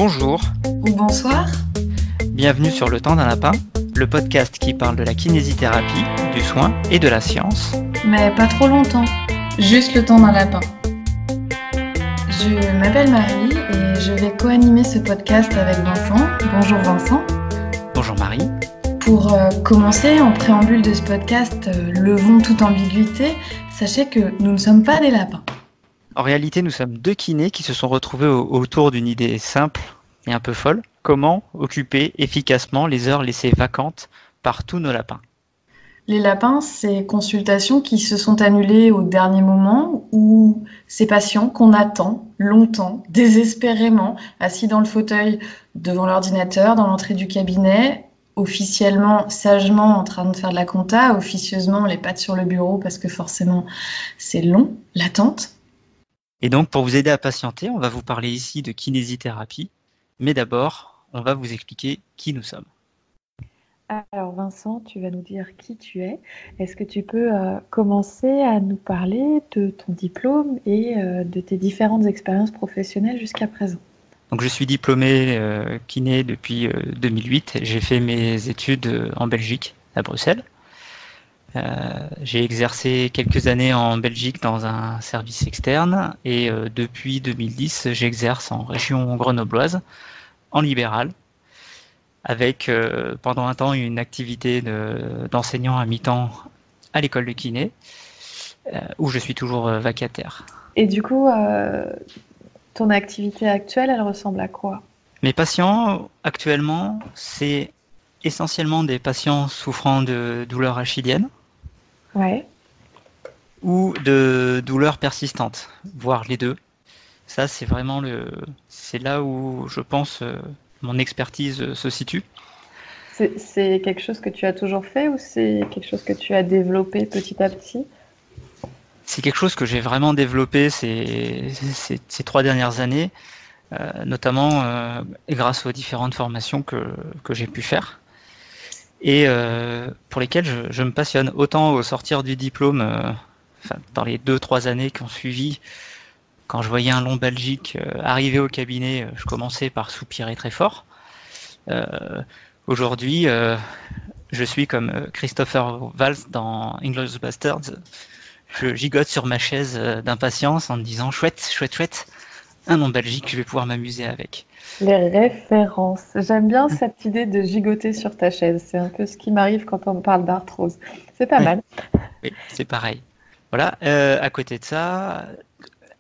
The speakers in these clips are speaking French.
Bonjour, Ou bonsoir. bienvenue sur Le Temps d'un Lapin, le podcast qui parle de la kinésithérapie, du soin et de la science. Mais pas trop longtemps. Juste le temps d'un lapin. Je m'appelle Marie et je vais co-animer ce podcast avec Vincent. Bonjour Vincent. Bonjour Marie. Pour commencer, en préambule de ce podcast, levons toute ambiguïté. Sachez que nous ne sommes pas des lapins. En réalité, nous sommes deux kinés qui se sont retrouvés autour d'une idée simple et un peu folle. Comment occuper efficacement les heures laissées vacantes par tous nos lapins? Les lapins, ces consultations qui se sont annulées au dernier moment ou ces patients qu'on attend longtemps, désespérément, assis dans le fauteuil devant l'ordinateur, dans l'entrée du cabinet, officiellement, sagement en train de faire de la compta, officieusement les pattes sur le bureau parce que forcément c'est long, l'attente. Et donc, pour vous aider à patienter, on va vous parler ici de kinésithérapie. Mais d'abord, on va vous expliquer qui nous sommes. Alors Vincent, tu vas nous dire qui tu es. Est-ce que tu peux commencer à nous parler de ton diplôme et de tes différentes expériences professionnelles jusqu'à présent? Donc, je suis diplômé kiné depuis 2008. J'ai fait mes études en Belgique, à Bruxelles. J'ai exercé quelques années en Belgique dans un service externe et depuis 2010, j'exerce en région grenobloise, en libéral, avec pendant un temps une activité d'enseignant à mi-temps à l'école de kiné, où je suis toujours vacataire. Et du coup, ton activité actuelle, elle ressemble à quoi? Mes patients actuellement, c'est essentiellement des patients souffrant de douleurs achilliennes, Ouais. ou de douleurs persistantes, voire les deux. Ça, c'est vraiment c'est là où je pense mon expertise se situe. C'est quelque chose que tu as toujours fait ou c'est quelque chose que tu as développé petit à petit? C'est quelque chose que j'ai vraiment développé ces 3 dernières années, notamment grâce aux différentes formations que j'ai pu faire. Et pour lesquelles je me passionne autant au sortir du diplôme, dans les 2-3 années qui ont suivi, quand je voyais un lombalgique arriver au cabinet, je commençais par soupirer très fort. Aujourd'hui, je suis comme Christopher Waltz dans Inglourious Basterds. Je gigote sur ma chaise d'impatience en me disant chouette, chouette, chouette, un lombalgique, je vais pouvoir m'amuser avec. Les références. J'aime bien cette idée de gigoter sur ta chaise. C'est un peu ce qui m'arrive quand on me parle d'arthrose. C'est pas mal. Oui, c'est pareil. Voilà. À côté de ça,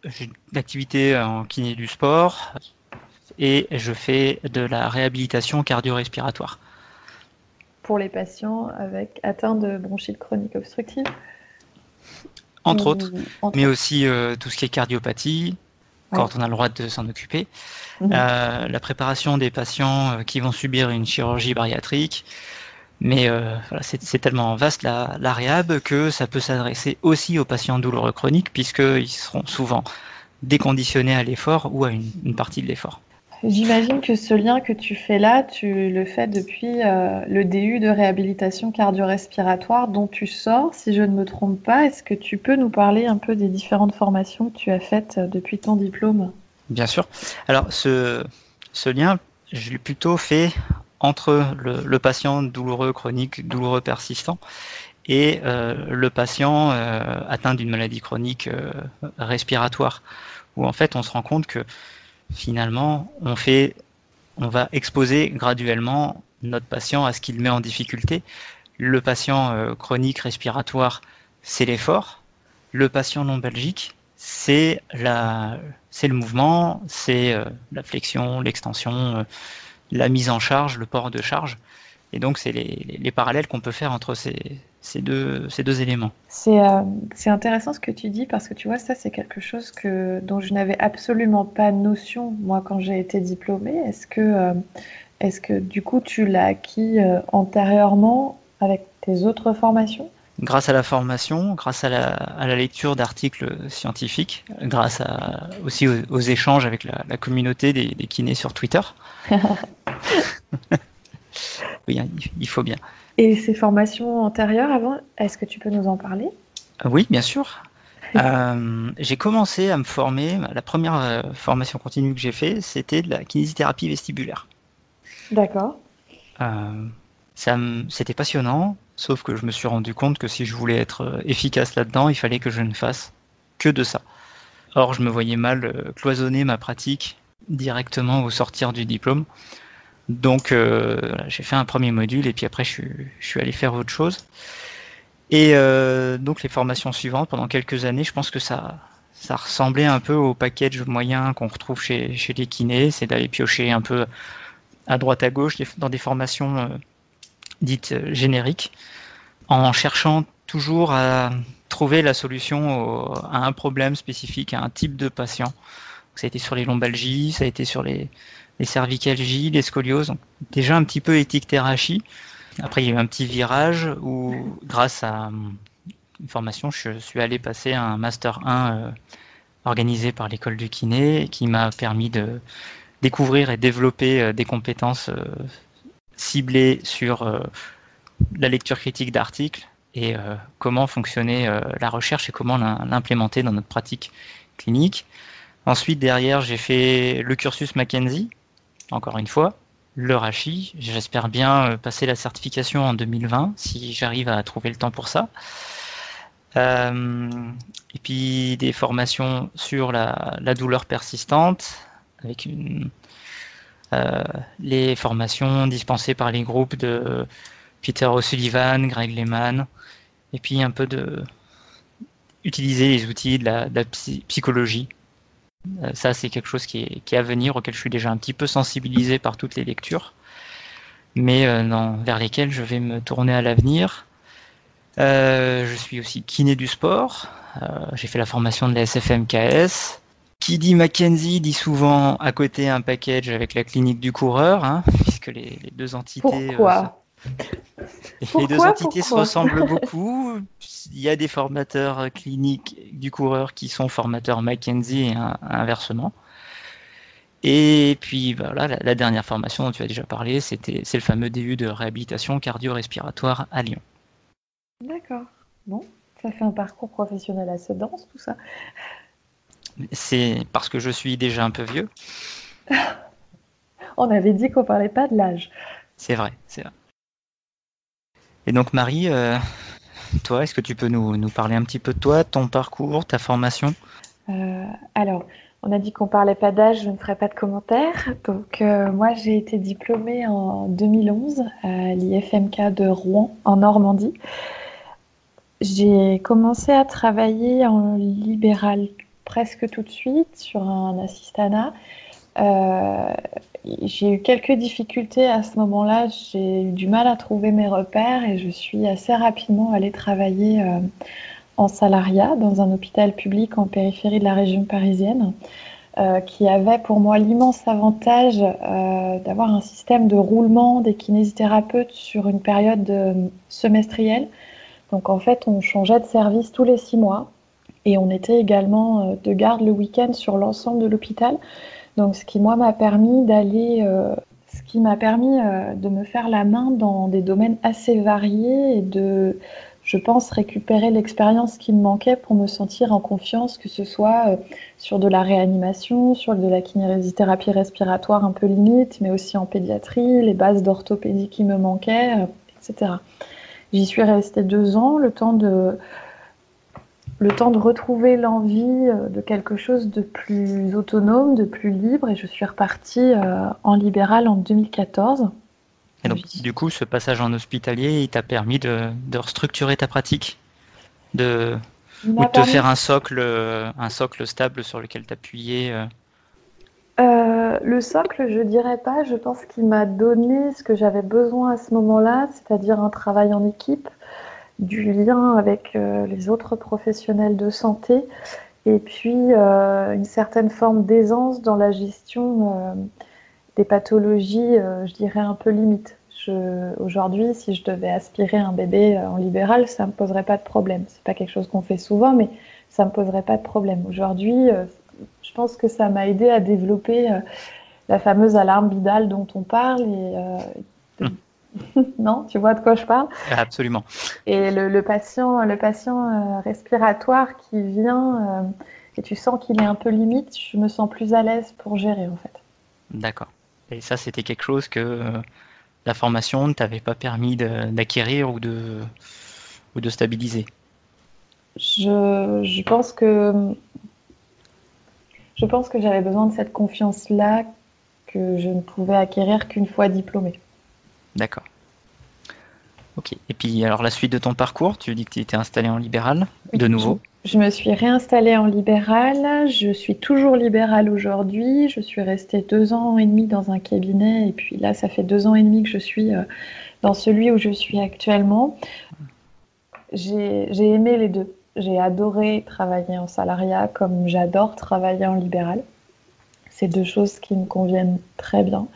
j'ai une activité en kiné du sport et je fais de la réhabilitation cardio-respiratoire. Pour les patients atteints de bronchite chronique obstructive? Entre autres, mais autres. aussi tout ce qui est cardiopathie, quand on a le droit de s'en occuper. La préparation des patients qui vont subir une chirurgie bariatrique. Mais voilà, c'est tellement vaste la réhab que ça peut s'adresser aussi aux patients douloureux chroniques puisqu'ils seront souvent déconditionnés à l'effort ou à une partie de l'effort. J'imagine que ce lien que tu fais là, tu le fais depuis le DU de réhabilitation cardio-respiratoire dont tu sors, si je ne me trompe pas. Est-ce que tu peux nous parler un peu des différentes formations que tu as faites depuis ton diplôme? Bien sûr. Alors, ce lien, je l'ai plutôt fait entre le patient douloureux chronique, douloureux persistant, et le patient atteint d'une maladie chronique respiratoire, où en fait on se rend compte que finalement on va exposer graduellement notre patient à ce qu'il met en difficulté. Le patient chronique respiratoire, c'est l'effort. Le patient lombalgique, c'est le mouvement, c'est la flexion, l'extension, la mise en charge, le port de charge. Et donc, c'est les parallèles qu'on peut faire entre ces deux éléments. C'est intéressant ce que tu dis parce que tu vois, ça c'est quelque chose dont je n'avais absolument pas notion, moi, quand j'ai été diplômée. Est-ce que du coup, tu l'as acquis antérieurement avec tes autres formations? Grâce à la formation, grâce à la lecture d'articles scientifiques, grâce aussi aux échanges avec la communauté des kinés sur Twitter. Oui, il faut bien. Et ces formations antérieures avant, est-ce que tu peux nous en parler? Oui, bien sûr. J'ai commencé à me former, la première formation continue que j'ai fait, c'était de la kinésithérapie vestibulaire. D'accord. Euh, C'était passionnant, sauf que je me suis rendu compte que si je voulais être efficace là-dedans, il fallait que je ne fasse que de ça. Or, je me voyais mal cloisonner ma pratique directement au sortir du diplôme. Donc, voilà, j'ai fait un premier module et puis après, je suis allé faire autre chose. Et donc, les formations suivantes, pendant quelques années, je pense que ça ressemblait un peu au package moyen qu'on retrouve chez les kinés, c'est d'aller piocher un peu à droite à gauche dans des formations dites génériques, en cherchant toujours à trouver la solution à un problème spécifique, à un type de patient. Ça a été sur les lombalgies, ça a été sur les cervicalgies, les scolioses, donc déjà un petit peu éthique thérachie. Après, il y a eu un petit virage où, grâce à une formation, je suis allé passer un Master 1 organisé par l'école du kiné, qui m'a permis de découvrir et développer des compétences ciblées sur la lecture critique d'articles et comment fonctionnait la recherche et comment l'implémenter dans notre pratique clinique. Ensuite, derrière, j'ai fait le cursus Mackenzie, encore une fois, le Rachi. J'espère bien passer la certification en 2020, si j'arrive à trouver le temps pour ça. Et puis des formations sur la douleur persistante, avec les formations dispensées par les groupes de Peter O'Sullivan, Greg Lehman, et puis un peu utiliser les outils de la psychologie. Ça, c'est quelque chose qui est à venir, auquel je suis déjà un petit peu sensibilisé par toutes les lectures, mais vers lesquelles je vais me tourner à l'avenir. Je suis aussi kiné du sport. J'ai fait la formation de la SFMKS. Qui dit Mackenzie dit souvent à côté un package avec la clinique du coureur, hein, puisque les deux entités... Pourquoi les deux entités se ressemblent beaucoup. Il y a des formateurs cliniques du coureur qui sont formateurs Mackenzie et inversement. Et puis voilà, la dernière formation dont tu as déjà parlé, c'est le fameux DU de réhabilitation cardio-respiratoire à Lyon. D'accord. Bon, ça fait un parcours professionnel assez dense, tout ça. C'est parce que je suis déjà un peu vieux. On avait dit qu'on parlait pas de l'âge. C'est vrai, c'est vrai. Et donc Marie, toi, est-ce que tu peux nous parler un petit peu de toi, ton parcours, ta formation ? Alors, on a dit qu'on parlait pas d'âge, je ne ferai pas de commentaires. Donc, moi, j'ai été diplômée en 2011 à l'IFMK de Rouen, en Normandie. J'ai commencé à travailler en libéral presque tout de suite sur un assistanat. J'ai eu quelques difficultés à ce moment-là, j'ai eu du mal à trouver mes repères et je suis assez rapidement allée travailler en salariat dans un hôpital public en périphérie de la région parisienne qui avait pour moi l'immense avantage d'avoir un système de roulement des kinésithérapeutes sur une période semestrielle. Donc en fait, on changeait de service tous les 6 mois et on était également de garde le week-end sur l'ensemble de l'hôpital. Donc ce qui moi m'a permis de me faire la main dans des domaines assez variés et de, je pense, récupérer l'expérience qui me manquait pour me sentir en confiance, que ce soit sur de la réanimation, sur de la kinésithérapie respiratoire un peu limite, mais aussi en pédiatrie, les bases d'orthopédie qui me manquaient, etc. J'y suis restée 2 ans, le temps de retrouver l'envie de quelque chose de plus autonome, de plus libre, et je suis repartie en libéral en 2014. Et donc, du coup, ce passage en hospitalier, il t'a permis de restructurer ta pratique, ou de te faire un socle stable sur lequel t'appuyer. Le socle, je dirais pas. Je pense qu'il m'a donné ce que j'avais besoin à ce moment-là, c'est-à-dire un travail en équipe, du lien avec les autres professionnels de santé, et puis une certaine forme d'aisance dans la gestion des pathologies, je dirais un peu limites. Aujourd'hui, si je devais aspirer un bébé en libéral, ça me poserait pas de problème. C'est pas quelque chose qu'on fait souvent, mais ça me poserait pas de problème. Aujourd'hui, je pense que ça m'a aidé à développer la fameuse alarme bidale dont on parle et Non, tu vois de quoi je parle? Absolument. Et le patient respiratoire qui vient et tu sens qu'il est un peu limite, je me sens plus à l'aise pour gérer en fait. D'accord. Et ça, c'était quelque chose que la formation ne t'avait pas permis d'acquérir ou de stabiliser. Je pense que j'avais besoin de cette confiance-là que je ne pouvais acquérir qu'une fois diplômée. D'accord. Ok. Et puis, alors, la suite de ton parcours, tu dis que tu étais installé en libéral, Oui, de je, nouveau. je me suis réinstallée en libéral. Je suis toujours libérale aujourd'hui. Je suis restée 2 ans et demi dans un cabinet et puis là, ça fait 2 ans et demi que je suis dans celui où je suis actuellement. J'ai aimé les deux. J'ai adoré travailler en salariat comme j'adore travailler en libéral. C'est deux choses qui me conviennent très bien.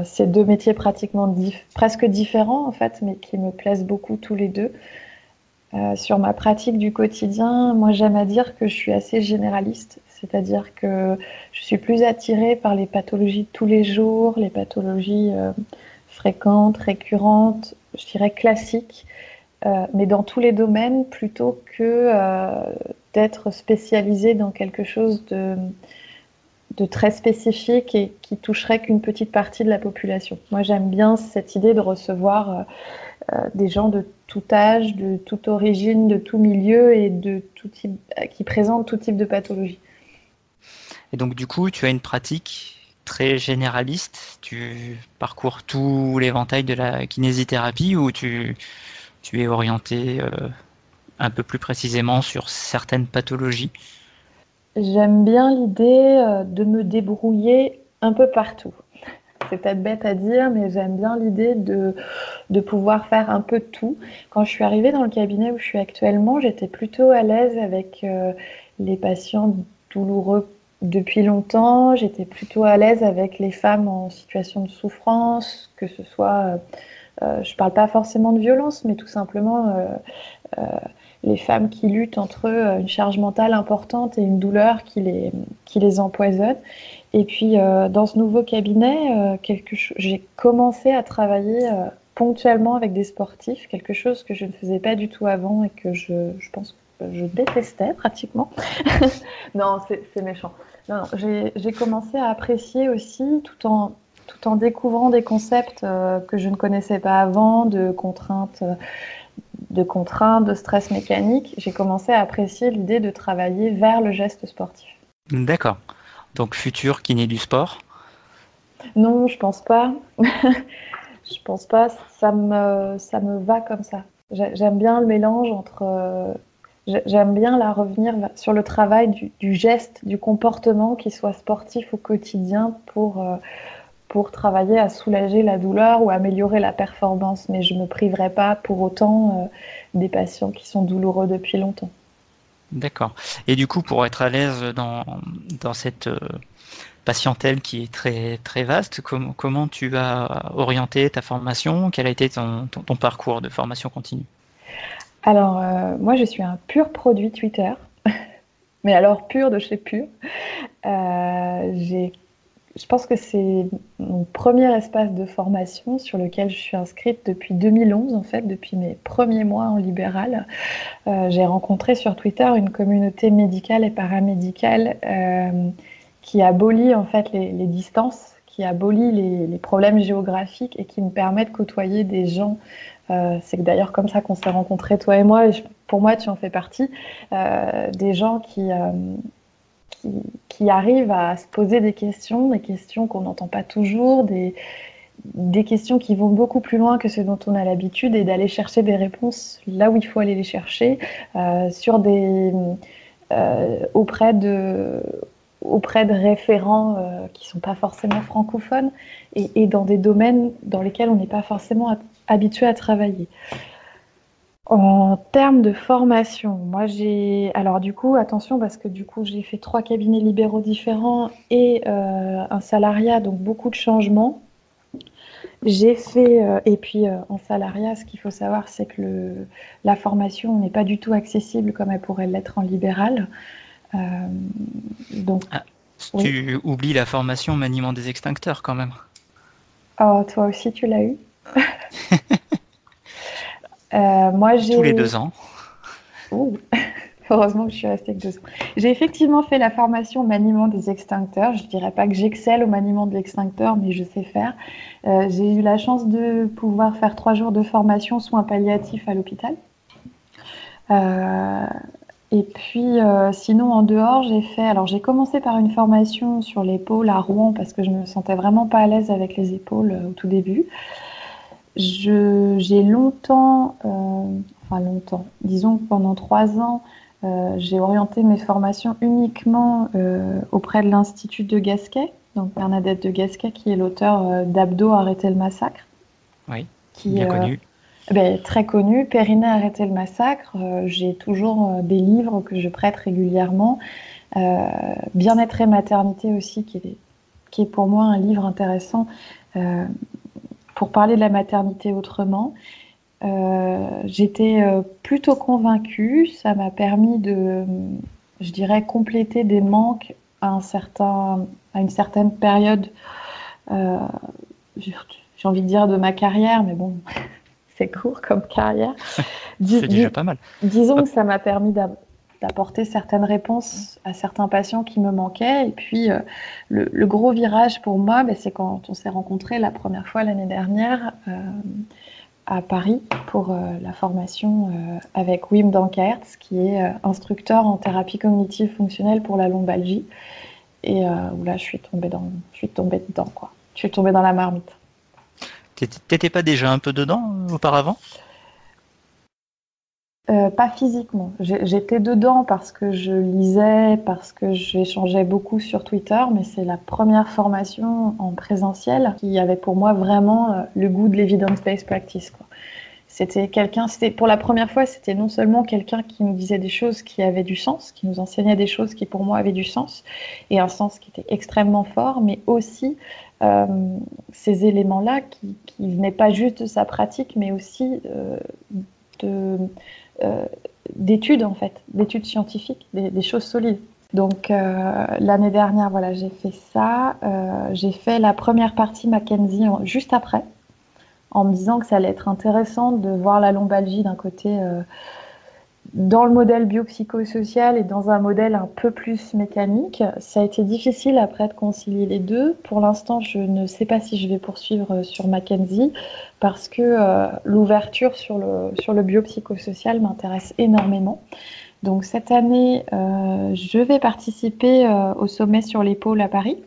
C'est deux métiers pratiquement presque différents en fait, mais qui me plaisent beaucoup tous les deux. Sur ma pratique du quotidien, moi j'aime à dire que je suis assez généraliste, c'est-à-dire que je suis plus attirée par les pathologies de tous les jours, les pathologies fréquentes, récurrentes, je dirais classiques, mais dans tous les domaines plutôt que d'être spécialisée dans quelque chose de très spécifique et qui toucherait qu'une petite partie de la population. Moi j'aime bien cette idée de recevoir des gens de tout âge, de toute origine, de tout milieu et de tout type, qui présentent tout type de pathologie. Et donc, du coup, tu as une pratique très généraliste. Tu parcours tout l'éventail de la kinésithérapie ou tu es orienté un peu plus précisément sur certaines pathologies. J'aime bien l'idée de me débrouiller un peu partout. C'est peut-être bête à dire, mais j'aime bien l'idée de pouvoir faire un peu de tout. Quand je suis arrivée dans le cabinet où je suis actuellement, j'étais plutôt à l'aise avec les patients douloureux depuis longtemps. J'étais plutôt à l'aise avec les femmes en situation de souffrance, que ce soit, je ne parle pas forcément de violence, mais tout simplement euh, les femmes qui luttent entre une charge mentale importante et une douleur qui les empoisonne. Et puis, dans ce nouveau cabinet, j'ai commencé à travailler ponctuellement avec des sportifs, quelque chose que je ne faisais pas du tout avant et que je pense que je détestais pratiquement. Non, c'est méchant. Non, non, j'ai commencé à apprécier aussi tout en découvrant des concepts que je ne connaissais pas avant, de stress mécanique. J'ai commencé à apprécier l'idée de travailler vers le geste sportif. D'accord. Donc, futur kiné du sport. Non, je pense pas. Je pense pas. Ça me va comme ça. J'aime bien le mélange entre. J'aime bien la revenir sur le travail du geste, du comportement qui soit sportif au quotidien pour travailler à soulager la douleur ou améliorer la performance. Mais je me priverai pas pour autant des patients qui sont douloureux depuis longtemps. D'accord. Et du coup, pour être à l'aise dans cette patientèle qui est très, très vaste, comment tu as orienté ta formation? Quel a été ton parcours de formation continue? Alors, moi, je suis un pur produit Twitter, mais alors pur de chez pur. Je pense que c'est mon premier espace de formation sur lequel je suis inscrite depuis 2011, en fait, depuis mes premiers mois en libéral. J'ai rencontré sur Twitter une communauté médicale et paramédicale qui abolit en fait les distances, qui abolit les problèmes géographiques et qui me permet de côtoyer des gens. C'est d'ailleurs comme ça qu'on s'est rencontrés, toi et moi, et pour moi, tu en fais partie. Des gens qui arrivent à se poser des questions qu'on n'entend pas toujours, des questions qui vont beaucoup plus loin que ce dont on a l'habitude et d'aller chercher des réponses là où il faut aller les chercher, auprès de référents qui ne sont pas forcément francophones et dans des domaines dans lesquels on n'est pas forcément habitué à travailler. En termes de formation, moi alors du coup, attention parce que du coup, j'ai fait 3 cabinets libéraux différents et un salariat, donc beaucoup de changements. J'ai fait, et puis en salariat, ce qu'il faut savoir, c'est que la formation n'est pas du tout accessible comme elle pourrait l'être en libéral. Euh, donc, Ah, oui. tu oublies la formation maniement des extincteurs quand même. Oh, toi aussi, tu l'as eu? Moi, Tous les 2 ans. Ouh. Heureusement que je suis restée que 2 ans. J'ai effectivement fait la formation maniement des extincteurs. Je ne dirais pas que j'excelle au maniement de l'extincteur, mais je sais faire. J'ai eu la chance de pouvoir faire 3 jours de formation soins palliatifs à l'hôpital. Et puis, sinon, en dehors, j'ai commencé par une formation sur l'épaule à Rouen parce que je me sentais vraiment pas à l'aise avec les épaules au tout début. J'ai longtemps, disons que pendant 3 ans, j'ai orienté mes formations uniquement auprès de l'Institut de Gasquet, donc Bernadette de Gasquet, qui est l'auteur d'Abdos, arrêtez le massacre. Oui, bien connu. Très connu. Périnée, arrêtez le massacre. J'ai toujours des livres que je prête régulièrement. Bien-être et maternité aussi, qui est pour moi un livre intéressant pour parler de la maternité autrement. J'étais plutôt convaincue. Ça m'a permis de, je dirais, compléter des manques à une certaine période, j'ai envie de dire de ma carrière, mais bon, c'est court comme carrière. C'est déjà pas mal. Disons que ça m'a permis d'apporter certaines réponses à certains patients qui me manquaient. Et puis, le gros virage pour moi, c'est quand on s'est rencontrés la première fois l'année dernière à Paris pour la formation avec Wim Dankaerts, qui est instructeur en thérapie cognitive fonctionnelle pour la lombalgie. Et où là, je suis tombée dedans, quoi. Je suis tombée dans la marmite. T'étais pas déjà un peu dedans auparavant ? Pas physiquement. J'étais dedans parce que je lisais, parce que j'échangeais beaucoup sur Twitter, mais c'est la première formation en présentiel qui avait pour moi vraiment le goût de l'evidence-based practice, quoi. C'était pour la première fois, c'était non seulement quelqu'un qui nous disait des choses qui avaient du sens, qui nous enseignait des choses qui pour moi avaient du sens, et un sens qui était extrêmement fort, mais aussi ces éléments-là qui venaient pas juste de sa pratique, mais aussi d'études en fait, d'études scientifiques, des choses solides. Donc l'année dernière, voilà, j'ai fait ça. J'ai fait la première partie Mackenzie juste après, en me disant que ça allait être intéressant de voir la lombalgie d'un côté dans le modèle biopsychosocial et dans un modèle un peu plus mécanique. Ça a été difficile après de concilier les deux. Pour l'instant, je ne sais pas si je vais poursuivre sur Mackenzie parce que l'ouverture sur le biopsychosocial m'intéresse énormément. Donc cette année, je vais participer au sommet sur l'épaule à Paris,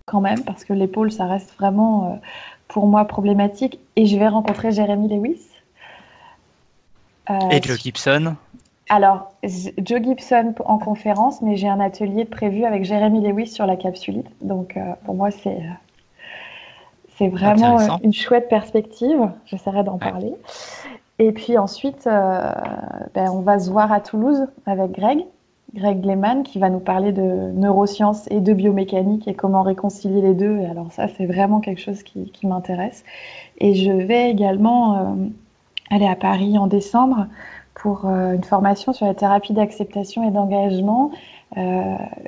quand même, parce que l'épaule, ça reste vraiment pour moi problématique. Et je vais rencontrer Jérémy Lewis. Et Joe Gibson. Alors, Joe Gibson en conférence, mais j'ai un atelier prévu avec Jérémy Lewis sur la capsulite. Donc, pour moi, c'est vraiment une chouette perspective. J'essaierai d'en parler. Et puis ensuite, on va se voir à Toulouse avec Greg Lehmann, qui va nous parler de neurosciences et de biomécanique et comment réconcilier les deux. Et alors ça, c'est vraiment quelque chose qui m'intéresse. Et je vais également aller à Paris en décembre pour une formation sur la thérapie d'acceptation et d'engagement.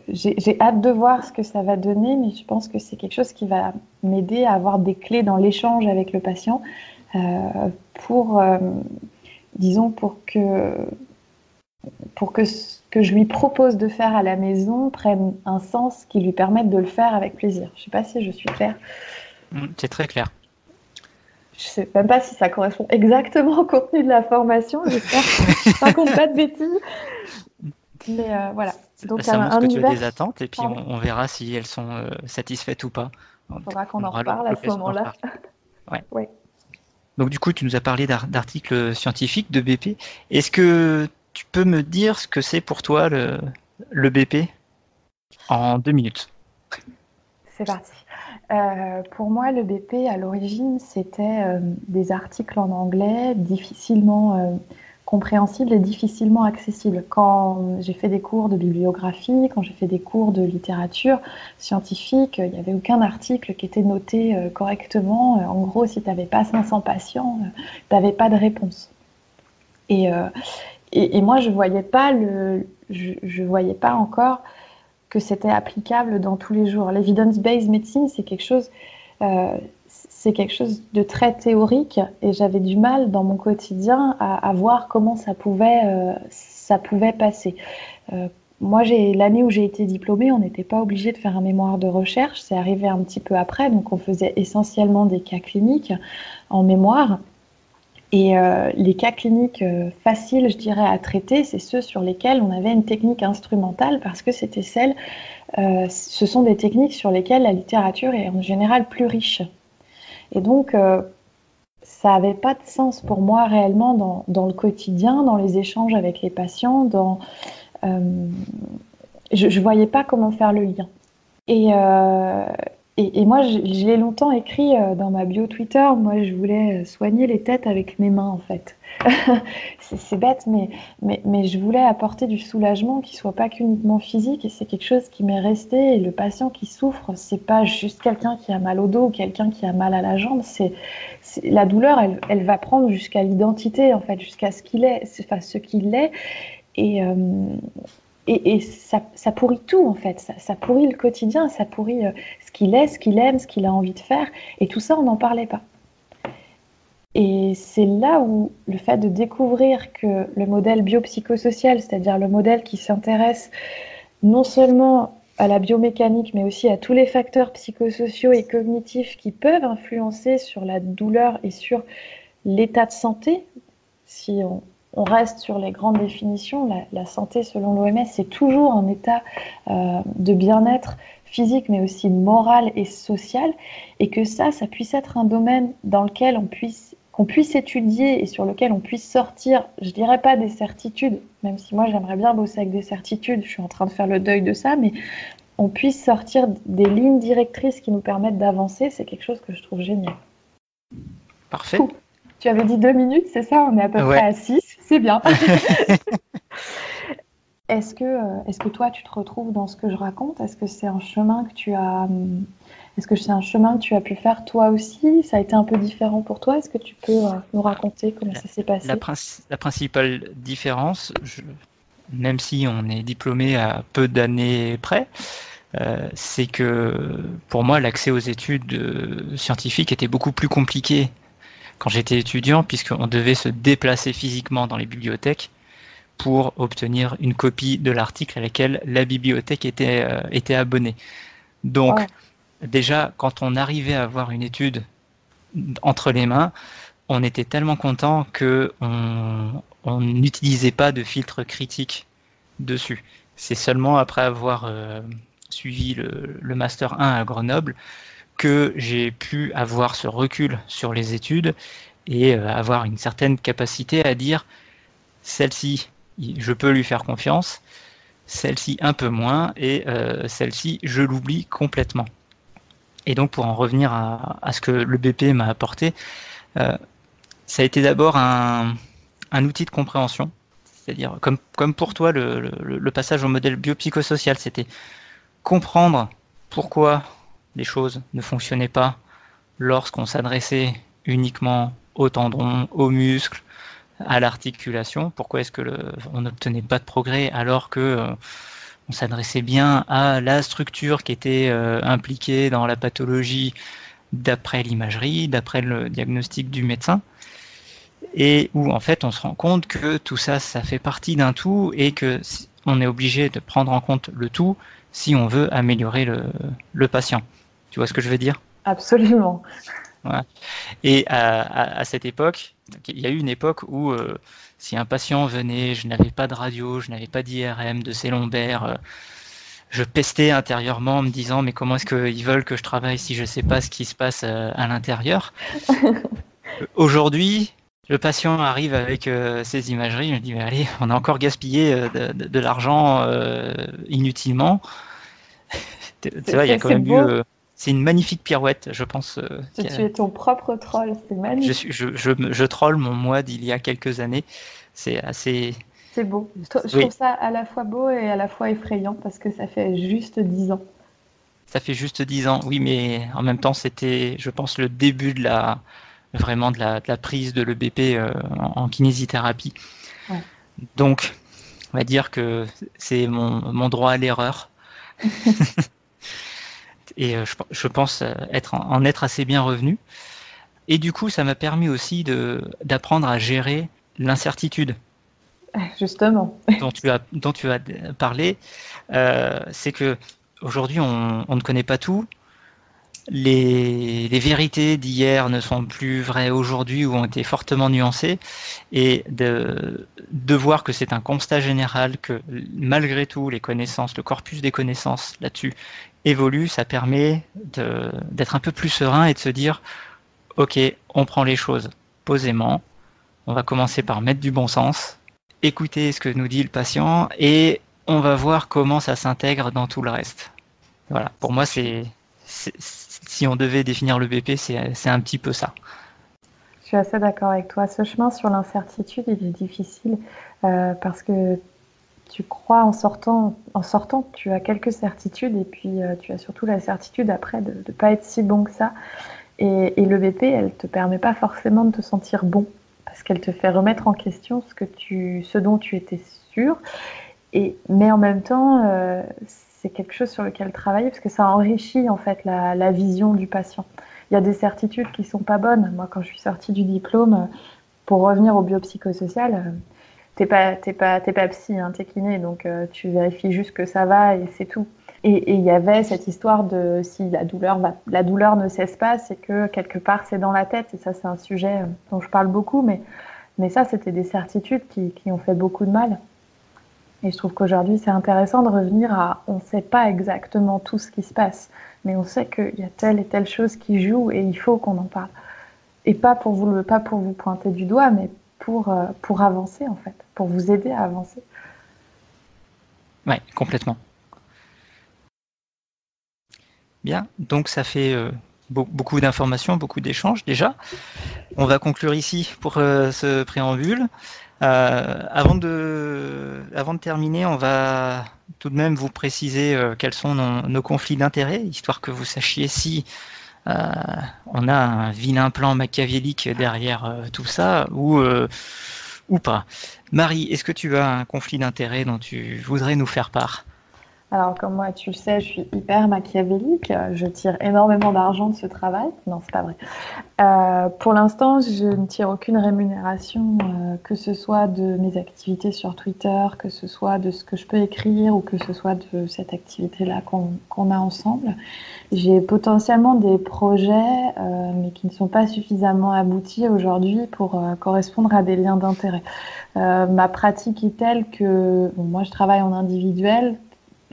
J'ai hâte de voir ce que ça va donner, mais je pense que c'est quelque chose qui va m'aider à avoir des clés dans l'échange avec le patient pour que ce que je lui propose de faire à la maison prenne un sens qui lui permette de le faire avec plaisir. Je ne sais pas si je suis claire. C'est très clair. Je ne sais même pas si ça correspond exactement au contenu de la formation. J'espère que je ne raconte pas de bêtises. Mais voilà. Donc, ça montre que tu as des attentes et puis on verra si elles sont satisfaites ou pas. Il faudra qu'on en reparle à ce moment-là. Ouais. Donc du coup, tu nous as parlé d'articles scientifiques, de BP. Est-ce que tu peux me dire ce que c'est pour toi le BP en 2 minutes ? C'est parti. Pour moi, le BP, à l'origine, c'était des articles en anglais difficilement compréhensibles et difficilement accessibles. Quand j'ai fait des cours de bibliographie, quand j'ai fait des cours de littérature scientifique, il n'y avait aucun article qui était noté correctement. En gros, si tu n'avais pas 500 patients, tu n'avais pas de réponse. Et moi, je voyais pas encore que c'était applicable dans tous les jours. L'evidence-based medicine, c'est quelque chose, c'est quelque chose de très théorique et j'avais du mal dans mon quotidien à voir comment ça pouvait passer. Moi, l'année où j'ai été diplômée, on n'était pas obligé de faire un mémoire de recherche, c'est arrivé un petit peu après, donc on faisait essentiellement des cas cliniques en mémoire. Et les cas cliniques faciles, je dirais, à traiter, c'est ceux sur lesquels on avait une technique instrumentale parce que ce sont des techniques sur lesquelles la littérature est en général plus riche. Et donc, ça n'avait pas de sens pour moi réellement dans le quotidien, dans les échanges avec les patients, je ne voyais pas comment faire le lien. Et moi, je l'ai longtemps écrit dans ma bio Twitter. Moi, je voulais soigner les têtes avec mes mains, en fait. C'est bête, mais je voulais apporter du soulagement qui soit pas qu'uniquement physique. Et c'est quelque chose qui m'est resté. Et le patient qui souffre, c'est pas juste quelqu'un qui a mal au dos ou quelqu'un qui a mal à la jambe. La douleur, elle va prendre jusqu'à l'identité, en fait, jusqu'à ce qu'il est, enfin, ce qu'il est. Et ça pourrit tout, en fait. Ça pourrit le quotidien, ça pourrit ce qu'il est, ce qu'il aime, ce qu'il a envie de faire. Et tout ça, on n'en parlait pas. Et c'est là où le fait de découvrir que le modèle biopsychosocial, c'est-à-dire le modèle qui s'intéresse non seulement à la biomécanique, mais aussi à tous les facteurs psychosociaux et cognitifs qui peuvent influencer sur la douleur et sur l'état de santé, si on reste sur les grandes définitions, la santé selon l'OMS, c'est toujours un état de bien-être physique, mais aussi moral et social, et que ça puisse être un domaine dans lequel qu'on puisse étudier et sur lequel on puisse sortir, je dirais pas des certitudes, même si moi j'aimerais bien bosser avec des certitudes, je suis en train de faire le deuil de ça, mais on puisse sortir des lignes directrices qui nous permettent d'avancer, c'est quelque chose que je trouve génial. Parfait. Cool. Tu avais dit 2 minutes, c'est ça? On est à peu près à 6, c'est bien. Est-ce que toi, tu te retrouves dans ce que je raconte? Est-ce que c'est un chemin que tu as pu faire toi aussi? Ça a été un peu différent pour toi? Est-ce que tu peux nous raconter comment ça s'est passé? La principale différence, même si on est diplômé à peu d'années près, c'est que pour moi, l'accès aux études scientifiques était beaucoup plus compliqué quand j'étais étudiant, puisqu'on devait se déplacer physiquement dans les bibliothèques pour obtenir une copie de l'article à laquelle la bibliothèque était abonnée. Donc, déjà, quand on arrivait à avoir une étude entre les mains, on était tellement content qu'on n'utilisait pas de filtre critique dessus. C'est seulement après avoir suivi le Master 1 à Grenoble que j'ai pu avoir ce recul sur les études et avoir une certaine capacité à dire celle-ci, je peux lui faire confiance, celle-ci un peu moins, et celle-ci, je l'oublie complètement. Et donc, pour en revenir à ce que le BP m'a apporté, ça a été d'abord un outil de compréhension, c'est-à-dire, comme pour toi, le passage au modèle biopsychosocial, c'était comprendre pourquoi les choses ne fonctionnaient pas lorsqu'on s'adressait uniquement aux tendons, aux muscles, à l'articulation. Pourquoi est-ce que on n'obtenait pas de progrès alors que on s'adressait bien à la structure qui était impliquée dans la pathologie d'après l'imagerie, d'après le diagnostic du médecin, et où en fait on se rend compte que tout ça, ça fait partie d'un tout et que on est obligé de prendre en compte le tout si on veut améliorer le patient. Tu vois ce que je veux dire? Absolument. Ouais. Et à cette époque, il y a eu une époque où si un patient venait, je n'avais pas de radio, je n'avais pas d'IRM, de ses lombaires, je pestais intérieurement en me disant mais comment est-ce qu'ils veulent que je travaille si je ne sais pas ce qui se passe à l'intérieur? Aujourd'hui, le patient arrive avec ses imageries, je me dis mais allez, on a encore gaspillé de l'argent inutilement. C'est vrai, il y a quand même eu... c'est une magnifique pirouette, je pense. Tu es ton propre troll, c'est magnifique. Je troll mon moi d'il y a quelques années. C'est assez... C'est beau. Je trouve ça à la fois beau et à la fois effrayant parce que ça fait juste 10 ans. Ça fait juste 10 ans, oui, mais en même temps, c'était, je pense, le début de la prise de l'EBP en kinésithérapie. Ouais. Donc, on va dire que c'est mon droit à l'erreur. et je pense en être assez bien revenu. Et du coup, ça m'a permis aussi d'apprendre à gérer l'incertitude. Justement. dont tu as parlé. C'est que aujourd'hui, on ne connaît pas tout. Les vérités d'hier ne sont plus vraies aujourd'hui ou ont été fortement nuancées. Et de voir que c'est un constat général, que malgré tout, les connaissances, le corpus des connaissances là-dessus évolue, ça permet d'être un peu plus serein et de se dire ok, on prend les choses posément, on va commencer par mettre du bon sens, écouter ce que nous dit le patient et on va voir comment ça s'intègre dans tout le reste. Voilà, pour moi, si on devait définir le BP, c'est un petit peu ça. Je suis assez d'accord avec toi. Ce chemin sur l'incertitude, il est difficile parce que tu crois en sortant, tu as quelques certitudes et puis tu as surtout la certitude après de ne pas être si bon que ça. Et le BP, elle ne te permet pas forcément de te sentir bon parce qu'elle te fait remettre en question ce dont tu étais sûr. Mais en même temps, c'est quelque chose sur lequel travailler parce que ça enrichit en fait la vision du patient. Il y a des certitudes qui sont pas bonnes. Moi, quand je suis sortie du diplôme, pour revenir au biopsychosocial, t'es pas psy, hein, t'es kiné, donc tu vérifies juste que ça va et c'est tout. Et il y avait cette histoire de si la douleur ne cesse pas, c'est que quelque part c'est dans la tête. Et ça, c'est un sujet dont je parle beaucoup, mais ça, c'était des certitudes qui ont fait beaucoup de mal. Et je trouve qu'aujourd'hui, c'est intéressant de revenir à on ne sait pas exactement tout ce qui se passe, mais on sait qu'il y a telle et telle chose qui joue et il faut qu'on en parle. Et pas pour vous pointer du doigt, mais pour avancer en fait, pour vous aider à avancer. Ouais, complètement. Bien, donc ça fait beaucoup d'informations, beaucoup d'échanges déjà. On va conclure ici pour ce préambule. Avant de terminer, on va tout de même vous préciser quels sont nos conflits d'intérêts, histoire que vous sachiez si on a un vilain plan machiavélique derrière tout ça ou pas. Marie, est-ce que tu as un conflit d'intérêts dont tu voudrais nous faire part ? Alors, comme moi, tu le sais, je suis hyper machiavélique. Je tire énormément d'argent de ce travail. Non, c'est pas vrai. Pour l'instant, je ne tire aucune rémunération, que ce soit de mes activités sur Twitter, que ce soit de ce que je peux écrire ou que ce soit de cette activité-là qu'on a ensemble. J'ai potentiellement des projets, mais qui ne sont pas suffisamment aboutis aujourd'hui pour correspondre à des liens d'intérêt. Ma pratique est telle que moi, je travaille en individuel,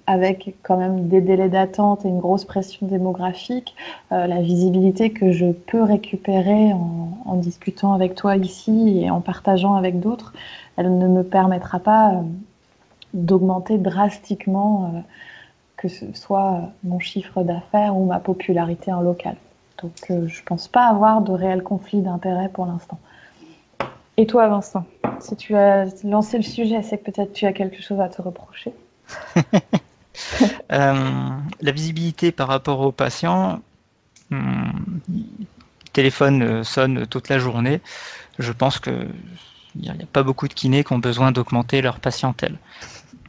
avec quand même des délais d'attente et une grosse pression démographique, la visibilité que je peux récupérer en discutant avec toi ici et en partageant avec d'autres, elle ne me permettra pas d'augmenter drastiquement que ce soit mon chiffre d'affaires ou ma popularité en local. Donc je ne pense pas avoir de réel conflit d'intérêt pour l'instant. Et toi, Vincent, si tu as lancé le sujet, c'est que peut-être tu as quelque chose à te reprocher. La visibilité par rapport aux patients, le téléphone sonne toute la journée. Je pense qu'il n'y a pas beaucoup de kinés qui ont besoin d'augmenter leur patientèle.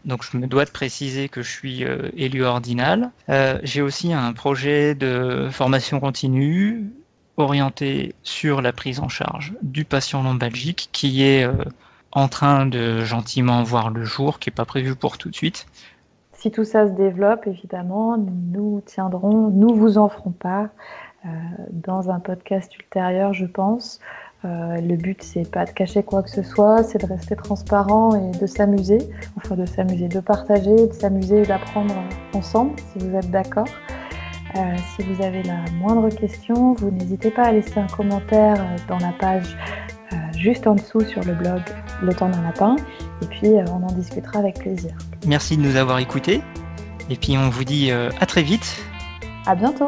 Donc je me dois de préciser que je suis élu ordinal. J'ai aussi un projet de formation continue orienté sur la prise en charge du patient lombalgique qui est en train de gentiment voir le jour, qui n'est pas prévu pour tout de suite. Si tout ça se développe, évidemment, nous vous en ferons part dans un podcast ultérieur, je pense. Le but, c'est pas de cacher quoi que ce soit, c'est de rester transparent et de s'amuser, de partager, de s'amuser et d'apprendre ensemble, si vous êtes d'accord. Si vous avez la moindre question, vous n'hésitez pas à laisser un commentaire dans la page juste en dessous sur le blog Le Temps d'un Lapin, et puis on en discutera avec plaisir. Merci de nous avoir écoutés, et puis on vous dit à très vite. À bientôt.